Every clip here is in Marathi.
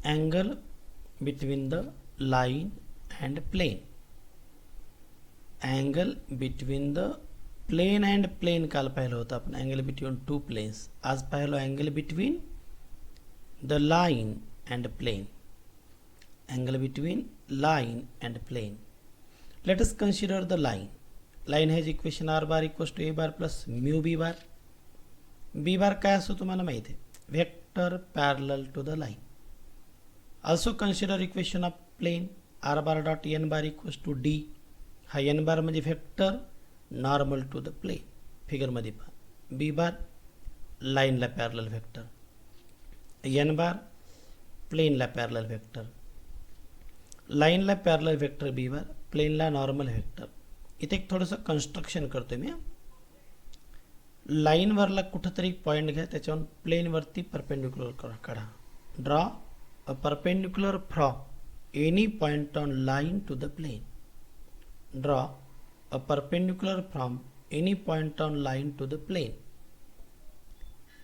Angle between the line and plane. Angle between the plane and plane काल पाहिलं होतं आपण, अँगल बिटवीन टू प्लेन्स. आज पाहिलो angle between the line and plane. Angle between line and plane. Let us consider the line. Line has equation r bar equals to a bar plus mu b bar. b bar काय असतो तुम्हाला माहिती आहे, vector parallel to the line. Also consider equation of plane r bar dot n bar equals to d. हा n bar म्हणजे vector normal to the plane. फिगरमध्ये पहा, b bar लाईनला पॅरलल वेक्टर, n bar प्लेनला पॅरलल वेक्टर. लाईनला पॅरलल वेक्टर b bar, प्लेनला नॉर्मल वेक्टर. इथे एक थोडंसं कन्स्ट्रक्शन करतो मी. लाईनवरला कुठंतरी पॉईंट घ्या, त्याच्यावर प्लेनवरती परपेंडिक्युलर काढा. Draw a perpendicular from any point on line to the plane. Draw a perpendicular from any point on line to the plane.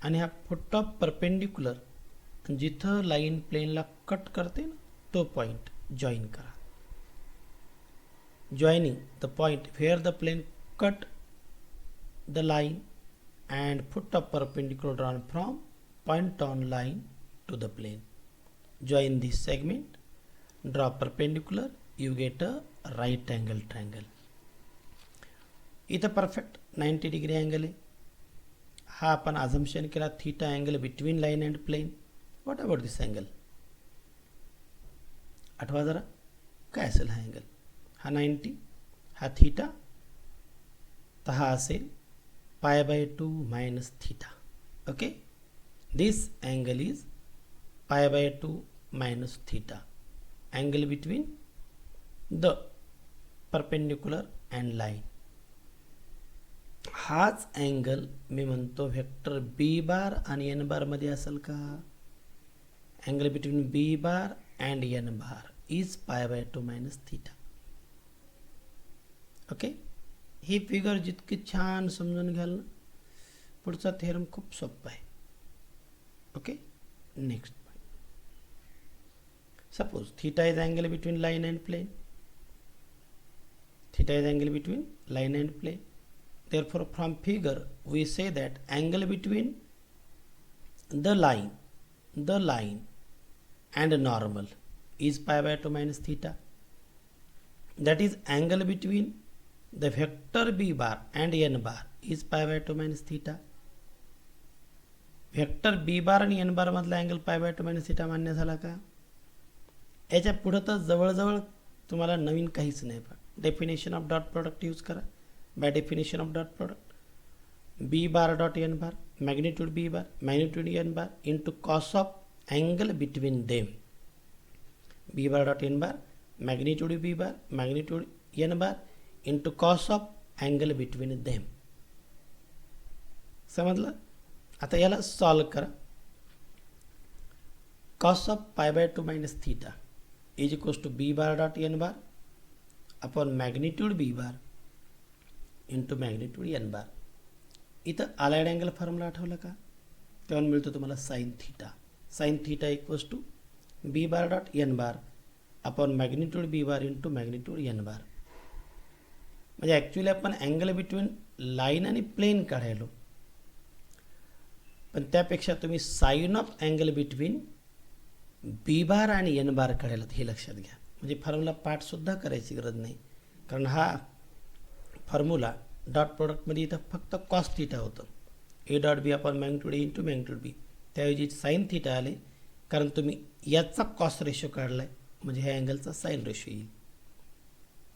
आणि हा फुट ऑफ परपेंडिक्युलर जिथं लाईन प्लेनला कट करते ना, तो पॉईंट जॉईन करा. Joining the point where the plane cut the line and foot of perpendicular drawn from point on line to the plane. Join this segment, draw perpendicular, you get a right angle triangle. इथं परफेक्ट 90 डिग्री अँगल आहे. हा आपण अझम्पशन केला theta angle between line and plane. What about this angle? आठवा जरा, काय असेल हा अँगल? हा 90, हा थीटा, तर हा असेल π/2 minus theta. Okay, this angle is π/2 minus theta. Angle between the perpendicular and line. हाच अँगल मी म्हणतो व्हेक्टर b बार आणि n बार मध्ये असेल का? Angle between b bar and n bar is π/2 minus theta. Okay, ही फिगर जितकी छान समजून घ्याल ना, पुढचा थेरम खूप सोपा आहे. Okay, next point. Suppose theta is angle between line and plane. Theta is angle between line and plane. Therefore, from figure we say that angle between the line and normal is π/2 minus theta. That is, angle between the vector b bar and n bar is π/2 minus theta. Vector b bar आणि n बार मधला अँगल π/2 मायनस थीटा मान्य झाला का? याच्या पुढे तर जवळजवळ तुम्हाला नवीन काहीच नाही. पण definition of dot product use करा. By definition of dot product, b bar dot n bar magnitude b bar magnitude n bar into cos of angle between them. b bar dot n bar magnitude b bar magnitude n bar into cos of angle between them. समजलं? आता याला सॉल्व करा. Cos of π/2 minus theta is equals to b bar dot n bar upon magnitude b bar into magnitude n bar. इथं अलाइड अँगल फॉर्म्युला आठवला का? तेव्हा मिळतो तुम्हाला sine theta. Sine theta equals to b bar dot n bar upon magnitude b bar into magnitude n bar. म्हणजे ॲक्च्युली आपण अँगल बिटवीन लाईन आणि प्लेन काढायलो, पण त्यापेक्षा तुम्ही sine of angle between b bar आणि n बार काढायलात, हे लक्षात घ्या. म्हणजे फॉर्म्युला पार्टसुद्धा करायची गरज नाही, कारण हा फॉर्म्युला डॉट प्रोडक्टमध्ये इथं फक्त कॉस थीटा होतं. A dot B upon magnitude A into magnitude B, त्याऐवजी साइन थीटा आले, कारण तुम्ही याचा कॉस रेशो काढला आहे, म्हणजे ह्या अँगलचा साइन रेशो येईल.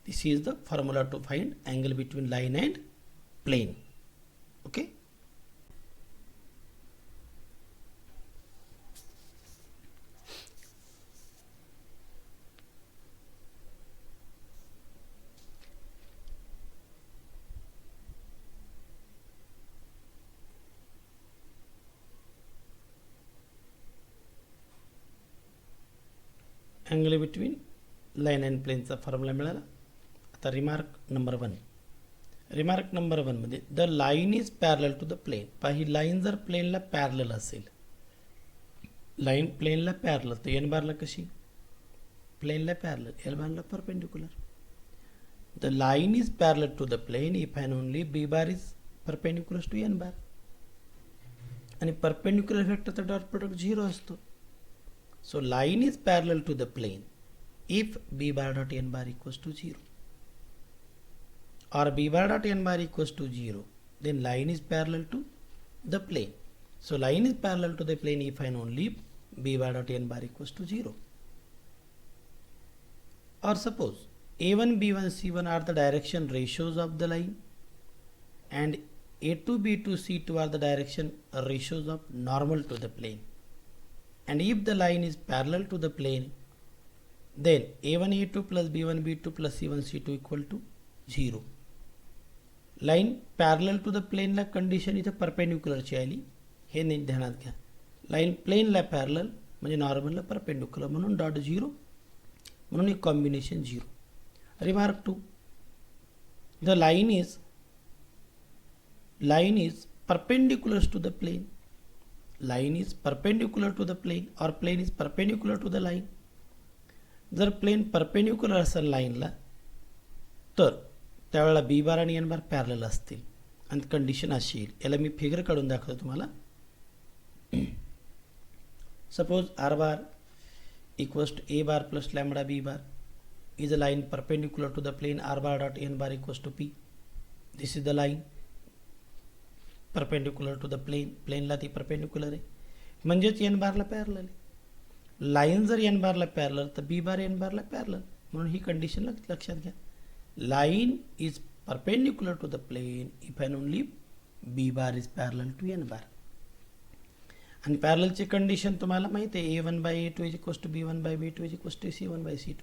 This is the formula to find angle between line and plane. Okay, angle between line and प्लेनचा फॉर्म्युला मिळाला. आता रिमार्क नंबर 1. रिमार्क नंबर 1 मध्ये the line is parallel to the plane. पहा, ही लाईन जर प्लेनला पॅरलल असेल लाईन प्लेनला पॅरलल तर एन बारला कशी प्लेनला पॅरलल एल बारला perpendicular. The line is parallel to the plane if and only B bar is perpendicular to N bar. आणि परपेंडिक्युलर व्हेक्टरचा डॉट प्रोडक्ट 0 असतो. So line is parallel to the plane if B bar dot N bar equals to 0 or b bar dot n bar equals to 0, then line is parallel to the plane. So line is parallel to the plane if and only b bar dot n bar equals to 0. Or suppose a1 b1 c1 are the direction ratios of the line and a2 b2 c2 are the direction ratios of normal to the plane. And if the line is parallel to the plane, then a1 a2 plus b1 b2 plus c1 c2 equal to 0. Line parallel to the प्लेनला कंडिशन इथं परपेंडिक्युलरची आली, हे नीट ध्यानात घ्या. लाईन प्लेनला पॅरलल म्हणजे नॉर्मलला परपेंडिक्युलर म्हणून डॉट 0 म्हणून एक combination 0. Remark 2, the line is perpendicular to the plane. Line is perpendicular to the plane और plane is perpendicular to the line. जर प्लेन परपेंडिक्युलर असेल लाईनला तर त्यावेळेला बी बार आणि एन बार पॅरलल असतील आणि कंडिशन अशी येईल. याला मी फिगर काढून दाखवतो तुम्हाला. Suppose r bar equals to A bar plus lambda b bar is a line perpendicular to the plane r bar dot N bar equals to p. This is the line perpendicular to the plane. प्लेनला ती परपेंडिक्युलर आहे म्हणजेच एन बारला पॅरलल आहे. लाईन जर एन बारला पॅरलल तर बी बार एन बारला पॅरलल म्हणून ही कंडिशन लक्षात घ्या. Line is perpendicular to the plane if and only b bar is parallel to n bar. आणि पॅरललची कंडिशन तुम्हाला माहिती आहे a1 by a2 is equals to b1 by b2 is equals to c1 by c2.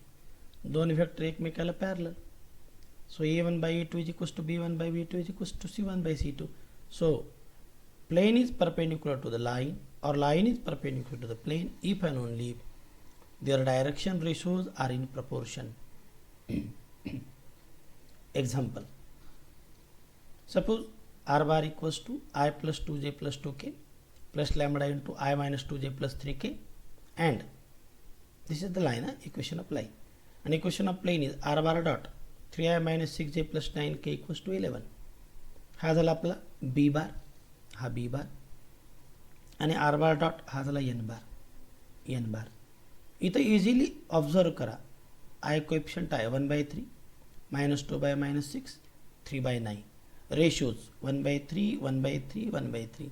दोन व्हेक्टर एकमेकाला parallel. So a1 by a2 is equals to b1 by b2 is equals to c1 by c2. So plane is perpendicular to the line or line is perpendicular to the plane if and only their direction ratios are in proportion. Example, suppose r bar equals to I plus 2j plus 2k plus lambda into I minus 2j plus 3k and this is the line, equation of line, and equation of plane is r bar dot 3i minus 6j plus 9k equals to 11. हा झाला आपला b bar, हा b bar आणि r bar dot हा झाला n bar. इथं इझिली ऑब्झर्व करा. I कोएफिशियंट आहे 1/3 -2 by -6 3 by 9. Ratios 1/3 1/3 1/3.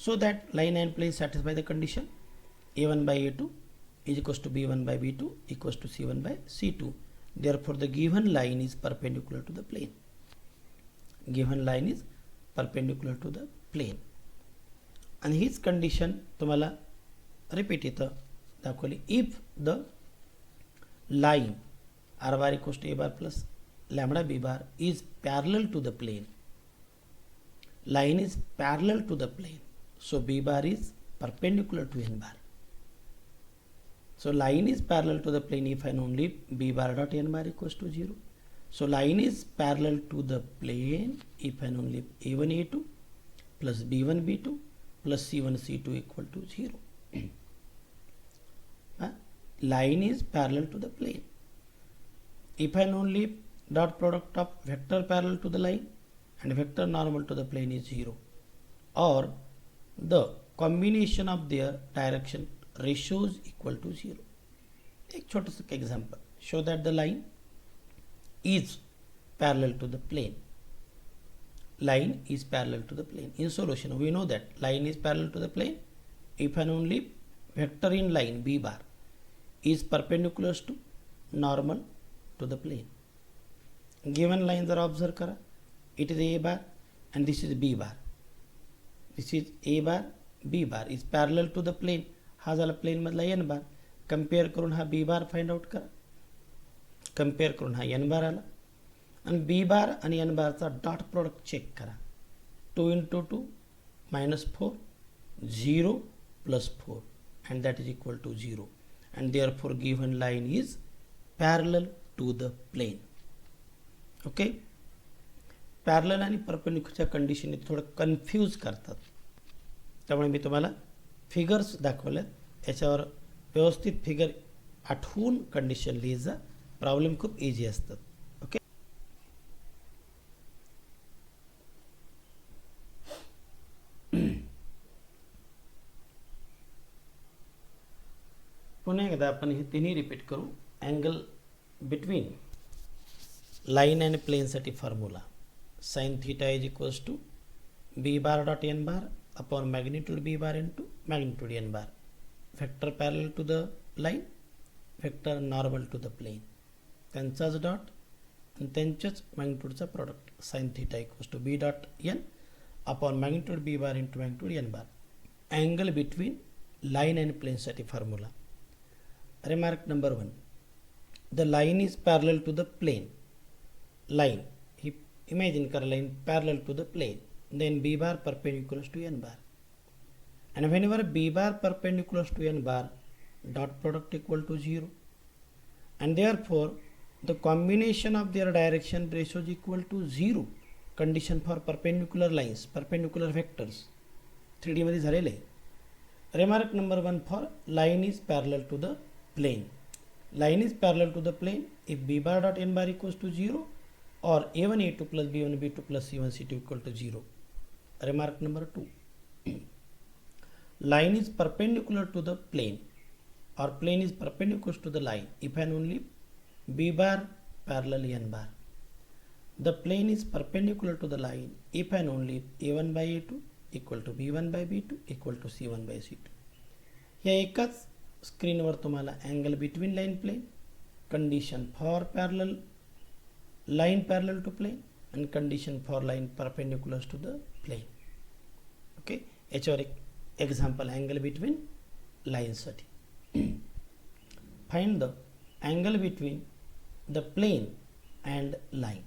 So that line and plane satisfy the condition a1 by a2 is equals to b1 by b2 equals to c1 by c2. Therefore the given line is perpendicular to the plane. Given line is perpendicular to the plane. And his condition तुम्हाला repeat इथं दाखवली. If the line r bar equals to a bar plus lambda b bar is parallel to the plane. Line is parallel to the plane. So b bar is perpendicular to n bar. So line is parallel to the plane if and only b bar dot n bar equals to 0. So line is parallel to the plane if and only a1 a2 plus b1 b2 plus c1 c2 equal to 0. Line is parallel to the plane if and only dot product of vector parallel to the line and vector normal to the plane is 0 or the combination of their direction ratios equal to 0. एक छोटा सा example, show that the line is parallel to the plane. Line is parallel to the plane. In solution we know that line is parallel to the plane if and only vector in line b bar is perpendicular to normal to the plane. Given lines are observed kara. It is a bar and this is b bar. This is a bar, b bar is parallel to the plane. हा झाला प्लेन मधला n बार. कंपेअर करून हा b बार फाइंड आउट करा. कंपेअर करून हा n बार आला आणि b बार आणि n बारचा डॉट प्रोडक्ट चेक करा. 2 into 2 minus 4 0 plus 4 and that is equal to 0 and therefore given line is parallel to the plane. Okay. Parallel आणि परपेंडिक्युलरच्या कंडिशनने थोडं कन्फ्यूज करतात त्यामुळे मी तुम्हाला फिगर्स दाखवल्यात. याच्यावर व्यवस्थित फिगर आठवून कंडिशन लिहित जा, प्रॉब्लेम खूप इझी असतात. ओके. पुन्हा एकदा आपण हे तिन्ही रिपीट करू. अँगल बिटवीन लाईन अँड प्लेनसाठी formula sine theta is equals to B bar dot N bar upon magnitude B bar into magnitude N bar, vector parallel to the line, vector normal to the plane, त्यांचाच डॉट आणि त्यांच्याच मॅग्निट्यूडचा product sine theta equals to B dot N upon magnitude B bar into magnitude N bar. Angle between line and प्लेनसाठी formula. Remark number 1. The line is parallel to the plane. Line. Imagine a line parallel to the plane. Then B bar perpendicular to N bar. And whenever B bar perpendicular to N bar, dot product equal to 0. And therefore, the combination of their direction ratio is equal to 0. Condition for perpendicular lines, perpendicular vectors. 3D मध्ये झालेले. Remark number 1 for line is parallel to the plane. Line is parallel to the plane if b bar dot n bar equals to 0 or a1 a2 plus b1 b2 plus c1 c2 equal to 0. Remark number 2. Line is perpendicular to the plane or plane is perpendicular to the line if and only b bar parallel n bar. The plane is perpendicular to the line if and only a1 by a2 equal to b1 by b2 equal to c1 by c2. या एकाच स्क्रीनवर तुम्हाला angle between line plane, condition for parallel line parallel to plane आणि condition for line perpendicular to the plane. Okay. याच्यावर एक एक्झाम्पल अँगल बिटवीन लाईनसाठी. Find the angle between the plane and line.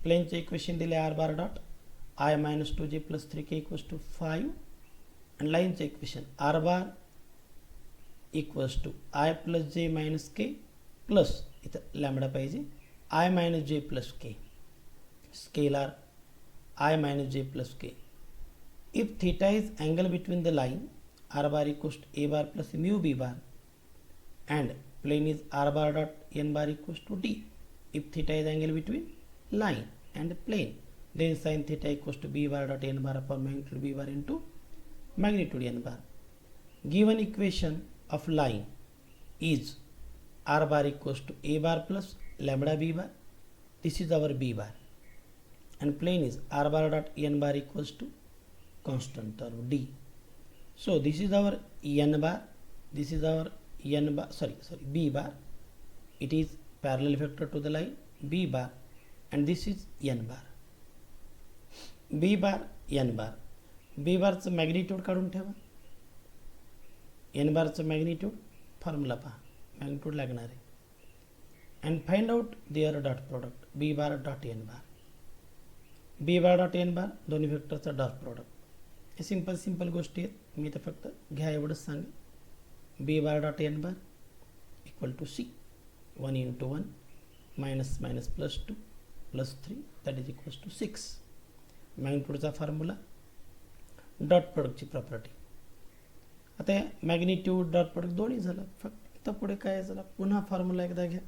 प्लेनचे इक्वेशन दिले R bar dot I minus 2j plus 3k equals to 5 आणि लाईनचे equation R bar equals to I plus J minus K plus इथं लॅमडा पाहिजे I minus J plus K, scalar I minus J plus K. If theta is angle between the line R bar equals to A bar plus mu B bar and plane is R bar dot N bar equals to D. If theta is angle between line and plane then sin theta equals to b bar dot n bar upon magnitude b bar into magnitude n bar. Given equation of line is r bar equals to a bar plus lambda b bar. This is our b bar. And plane is r bar dot n bar equals to constant term d. So this is our n bar. This is our n bar. Sorry b bar. It is parallel vector to the line b bar. And this is n bar. B bar N bar. B बारचं मॅग्निट्यूड काढून ठेवा. एन बारचं मॅग्निट्यूड फॉर्म्युला पहा, मॅग्निट्यूड लागणार आहे. And find out their dot product B bar dot N bar. B bar dot N bar दोन्ही व्हेक्टरचा डॉट प्रोडक्ट. हे सिंपल गोष्टी आहेत, मी तर फक्त घ्या एवढंच सांगेन. B bar dot N bar equal to C 1 into 1 minus minus plus 2 plus 3 that is equals to 6. मॅग्निट्यूडचा फॉर्म्युला, डॉट प्रोडक्टची प्रॉपर्टी. आता मॅग्निट्यूड डॉट प्रोडक्ट दोन्ही झालं, फक्त पुढे काय झालं, पुन्हा फॉर्म्युला एकदा घ्या.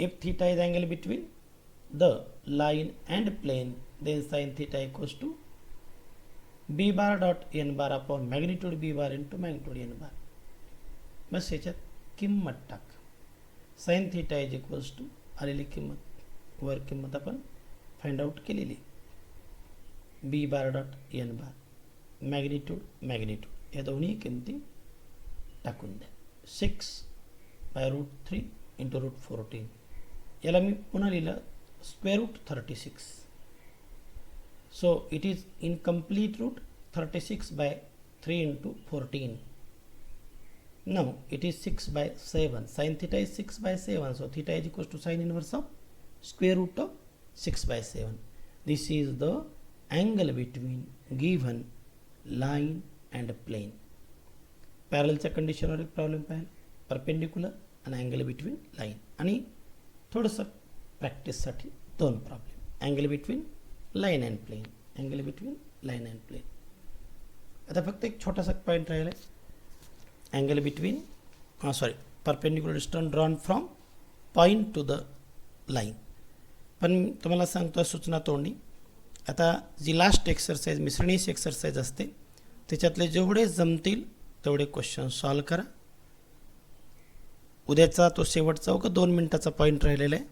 If theta is angle between the line and plane then sine theta equals to B bar dot N bar upon magnitude B bar into magnitude N bar. बस याच्यात किंमत टाक. Sine theta is equals to आलेली किंमत, वर किंमत आपण फाइंड आउट केलेली. B bar dot N bar magnitude या दोन्ही किमती टाकून द्या. 6/√3 इंटू √14. याला मी पुन्हा लिहिलं √36. So it is in complete root 36/3 into 14. Now it is 6/7. Sin theta is 6/7. So theta is equals to sin inverse of square root of 6/7. This is the angle between given line and plane. पॅरलच्या कंडिशनवर एक प्रॉब्लेम पाहिला, परपेंडिक्युलर आणि अँगल बिटवीन लाईन. आणि थोडंसं प्रॅक्टिससाठी दोन problem, angle between line and plane, angle between line and plane. आता फक्त एक छोटासा पॉईंट राहिला आहे, angle between perpendicular distance drawn from point to the line. पण तुम्हाला सांगतो सूचना तोंडी, आता जी लास्ट एक्सरसाइज मिसळणीस एक्सरसाइज असते त्याच्यातले जेवढे जमतील तेवढे क्वेश्चन सॉल्व करा. उद्याचा तो शेवटचा 2 मिनिटाचा पॉईंट राहिलेला आहे.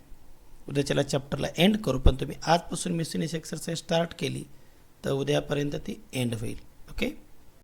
उद्याच्याला चॅप्टरला एंड करू, पण तुम्ही आजपासून मिसळणीस एक्सरसाइज स्टार्ट केली तर उद्यापर्यंत ती एंड होईल. ओके.